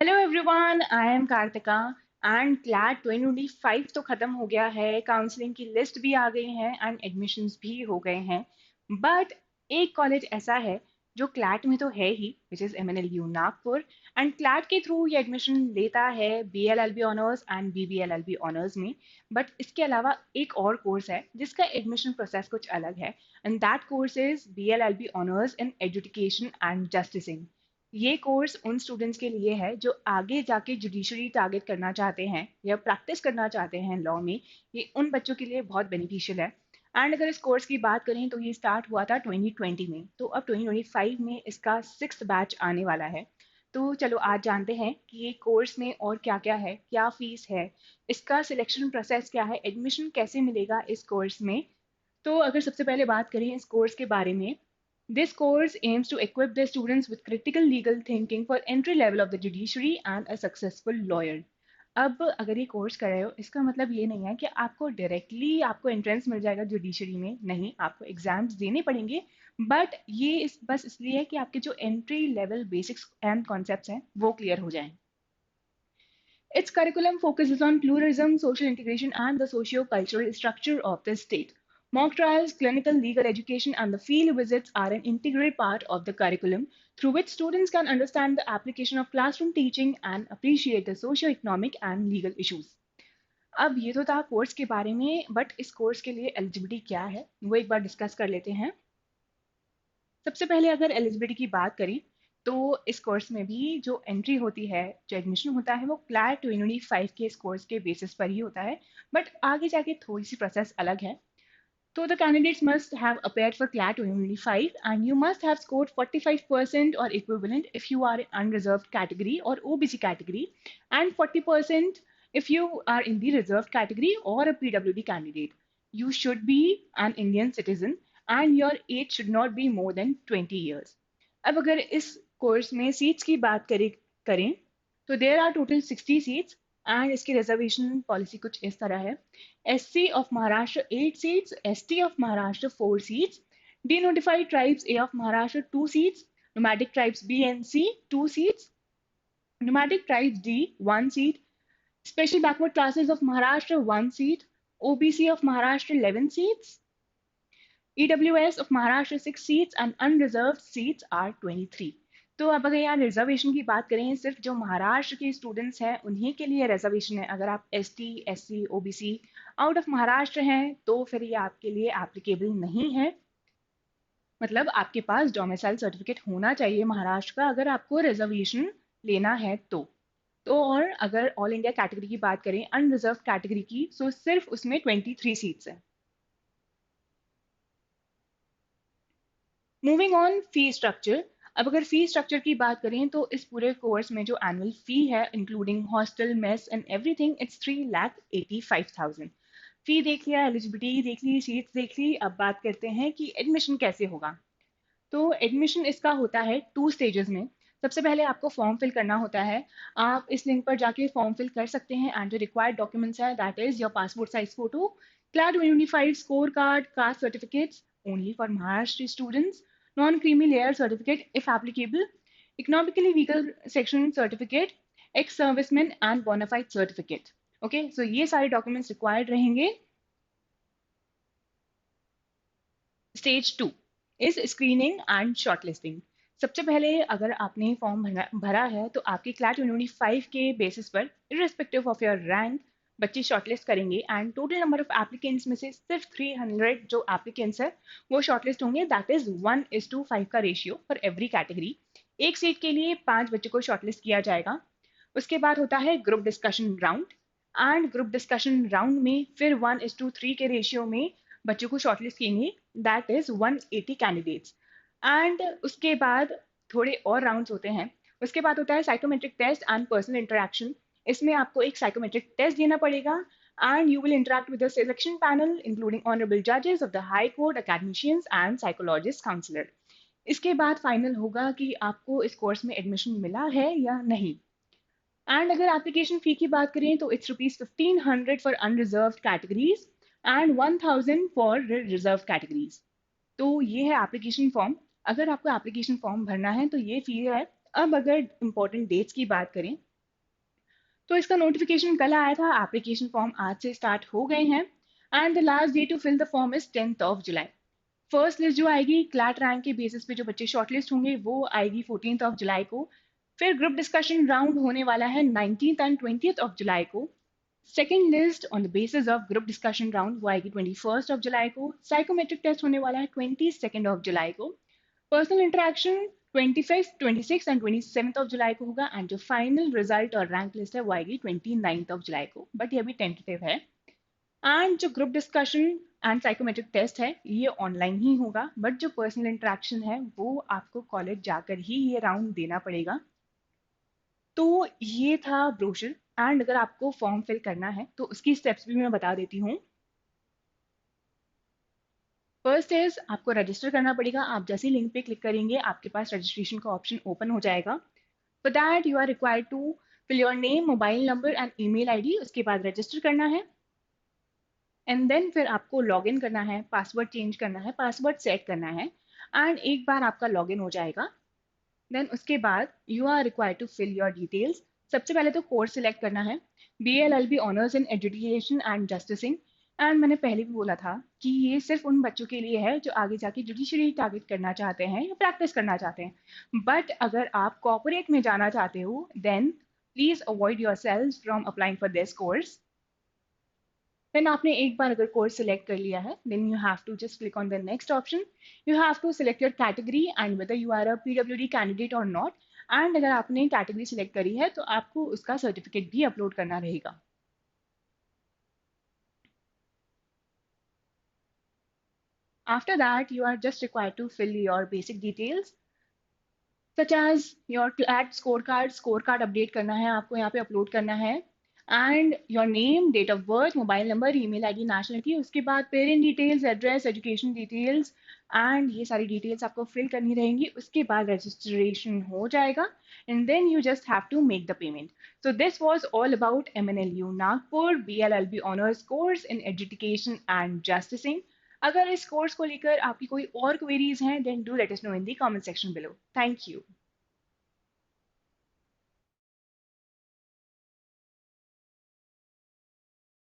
Hello everyone, I am Kartika and CLAT 2025 तो ख़त्म हो गया है। काउंसलिंग की लिस्ट भी आ गई है एंड एडमिशन्स भी हो गए हैं। बट एक कॉलेज ऐसा है जो क्लैट में तो है ही, which is MNLU Nagpur. And CLAT के थ्रू ये एडमिशन लेता है BLLB honours and BBLLB honours में। बट इसके अलावा एक और कोर्स है जिसका एडमिशन प्रोसेस कुछ अलग है, and that course is BLLB honours in education and justicing. ये कोर्स उन स्टूडेंट्स के लिए है जो आगे जाके जुडिशरी टारगेट करना चाहते हैं या प्रैक्टिस करना चाहते हैं लॉ में। ये उन बच्चों के लिए बहुत बेनिफिशियल है। एंड अगर इस कोर्स की बात करें तो ये स्टार्ट हुआ था 2020 में, तो अब 2025 में इसका 6th बैच आने वाला है। तो चलो आज जानते हैं कि ये कोर्स में और क्या क्या है, क्या फीस है, इसका सिलेक्शन प्रोसेस क्या है, एडमिशन कैसे मिलेगा इस कोर्स में। तो अगर सबसे पहले बात करें इस कोर्स के बारे में, this course aims to equip the students with critical legal thinking for entry level of the judiciary and a successful lawyer. अब अगर ये कोर्स कर रहे हो इसका मतलब ये नहीं है कि आपको डायरेक्टली आपको एंट्रेंस मिल जाएगा जुडिशरी में, नहीं, आपको एग्जाम्स देने पड़ेंगे। बट ये बस इसलिए है कि आपके जो entry level basics and concepts हैं वो क्लियर हो जाएं। Its curriculum focuses on pluralism, social integration, and the socio-cultural structure of the state. Mock trials, clinical legal education, and the field visits are an integral part of the curriculum through which students can understand the application of classroom teaching and appreciate the socio-economic and legal issues. अब ये तो था course के बारे में, but इस course के लिए एलिजिबिलिटी क्या है वो एक बार डिस्कस कर लेते हैं। सबसे पहले अगर एलिजिबिलिटी की बात करें तो इस कोर्स में भी जो एंट्री होती है, जो एडमिशन होता है, वो क्लैट 2025 के इस कोर्स के बेसिस पर ही होता है। बट आगे जाके थोड़ी सी प्रोसेस अलग है। तो the candidates must have appeared for CLAT 2025 and you must have scored 45% or equivalent if you are in unreserved category or OBC category, and 40% if you are in the reserved category or a PWD candidate. You should be an Indian citizen and your age should not be more than 20 years. अब अगर इस course में seats की बात करें तो there are total 60 seats and इसकी reservation policy कुछ इस तरह है। SC of Maharashtra 8 seats, ST of Maharashtra 4 seats, denotified tribes A of Maharashtra 2 seats, nomadic tribes B and C 2 seats, nomadic tribes D 1 seat, special backward classes of Maharashtra 1 seat, OBC of Maharashtra 11 seats, EWS of Maharashtra 6 seats and unreserved seats are 23. तो अब अगर यहाँ reservation की बात करें, सिर्फ जो महाराष्ट्र के स्टूडेंट्स हैं उन्हीं के लिए रिजर्वेशन है। अगर आप ST SC OBC out of Maharashtra हैं तो फिर ये आपके लिए एप्लीकेबल नहीं है। मतलब आपके पास डोमिसाइल सर्टिफिकेट होना चाहिए महाराष्ट्र का अगर आपको रिजर्वेशन लेना है तो और अगर ऑल इंडिया कैटेगरी की बात करें, अनरिजर्व कैटेगरी की, तो सिर्फ उसमें 23 सीट्स हैं। Moving on fee structure. अब अगर फी स्ट्रक्चर की बात करें तो इस पूरे कोर्स में जो एनुअल फी है including hostel mess and everything, it's 3,85,000। फी देख लिया, एलिजिबिलिटी देख ली, सीट्स देख ली, अब बात करते हैं कि एडमिशन कैसे होगा। तो एडमिशन इसका होता है 2 स्टेजेस में। सबसे पहले आपको फॉर्म फिल करना होता है। आप इस लिंक पर जाके फॉर्म फिल कर सकते हैं एंड जो रिक्वायर्ड डॉक्यूमेंट्स है that is your passport size photo, CLAT unified score card, caste certificates only for Maharashtra students, non creamy layer certificate if applicable, economically weaker section certificate, ex serviceman and bonafide certificate. Okay, so ये सारे documents required रहेंगे। Stage 2 is screening and shortlisting. सबसे पहले अगर आपने form भरा है तो आपकी क्लैट 2025 के बेसिस पर इरिस्पेक्टिव ऑफ योर रैंक बच्चे शॉर्टलिस्ट करेंगे and total number of applicants में से सिर्फ 300 जो एप्लीकेंट्स है वो शॉर्टलिस्ट होंगे। दैट इज 1:5 का रेशियो फॉर एवरी कैटेगरी। एक सीट के लिए 5 बच्चों को शॉर्टलिस्ट किया जाएगा। उसके बाद होता है group discussion round and group discussion round में फिर 1:3 के रेशियो में बच्चों को शॉर्टलिस्ट किएंगे। That is 180 candidates. एंड उसके बाद थोड़े और राउंड्स होते हैं। उसके बाद होता है psychometric test and personal interaction. इसमें आपको एक साइकोमेट्रिक टेस्ट देना पड़ेगा and you will interact with the selection panel including honourable जजेस of the high court, academicians and psychologist counsellor. इसके बाद फाइनल होगा कि आपको इस कोर्स में एडमिशन मिला है या नहीं। एंड अगर एप्लीकेशन फी की बात करें तो it's ₹1,500 for unreserve categories and 1,000 for reserve categories. तो ये है एप्लीकेशन फॉर्म। अगर आपको एप्लीकेशन फॉर्म भरना है तो ये फी है। अब अगर इम्पोर्टेंट डेट्स की बात करें तो इसका नोटिफिकेशन कल आया था, एप्लीकेशन फॉर्म आज से स्टार्ट हो गए हैं and the last day to fill the form is 10th July. First list जो आएगी क्लैट रैंक के बेसिस पे जो बच्चे शॉर्टलिस्ट होंगे वो आएगी 14th जुलाई को। फिर ग्रुप डिस्कशन राउंड होने वाला है 19th एंड 20th जुलाई को। Second list on the basis of group discussion round वो आएगी 21st जुलाई को। साइकोमेट्रिक टेस्ट होने वाला है 22nd जुलाई को। Personal interaction 25th 26th and 27th जुलाई को होगा एंड जो फाइनल रिजल्ट और रैंक लिस्ट है वो आएगी 29th जुलाई को, बट ये अभी टेंटेटिव है। एंड जो group discussion and psychometric test है ये ऑनलाइन ही होगा, बट जो पर्सनल इंटरेक्शन है वो आपको कॉलेज जाकर ही ये राउंड देना पड़ेगा। तो ये था ब्रोशर एंड अगर आपको फॉर्म फिल करना है तो उसकी स्टेप्स भी मैं बता देती हूँ। फर्स्ट इज आपको रजिस्टर करना पड़ेगा। आप जैसे ही लिंक पे क्लिक करेंगे आपके पास रजिस्ट्रेशन का ऑप्शन ओपन हो जाएगा। For that you are required to fill your name, mobile number and email ID. उसके बाद रजिस्टर करना है एंड देन फिर आपको लॉग इन करना है, पासवर्ड चेंज करना है, पासवर्ड सेट करना है एंड एक बार आपका लॉग इन हो जाएगा देन उसके बाद you are required to fill your details. सबसे पहले तो कोर्स सिलेक्ट करना है, BLLB honours in education and justicing. And मैंने पहले भी बोला था कि ये सिर्फ उन बच्चों के लिए है जो आगे जाके जुडिशरी टारगेट करना चाहते हैं या प्रैक्टिस करना चाहते हैं। बट अगर आप कॉर्पोरेट में जाना चाहते हो then please avoid yourself from applying for this course. Then आपने एक बार अगर कोर्स सिलेक्ट कर लिया है then you have to just click on the next option. You have to select your category and whether you are a PWD candidate और not. And अगर आपने कैटेगरी सिलेक्ट करी है तो आपको उसका सर्टिफिकेट भी अपलोड करना रहेगा। After that you are just required to fill your basic details such as your CLAT score card update करना है, आपको यहाँ पे अपलोड करना है and your name, date of birth, mobile number, email ID, nationality. उसके बाद parent details, address, education details and ये सारी डिटेल्स आपको फिल करनी रहेंगी। उसके बाद रजिस्ट्रेशन हो जाएगा and then you just have to make the payment. So this was all about MNLU Nagpur BLLB honours course in education and justicing. अगर इस कोर्स को लेकर आपकी कोई और क्वेरीज हैं then do let us know in the comment section below. Thank you.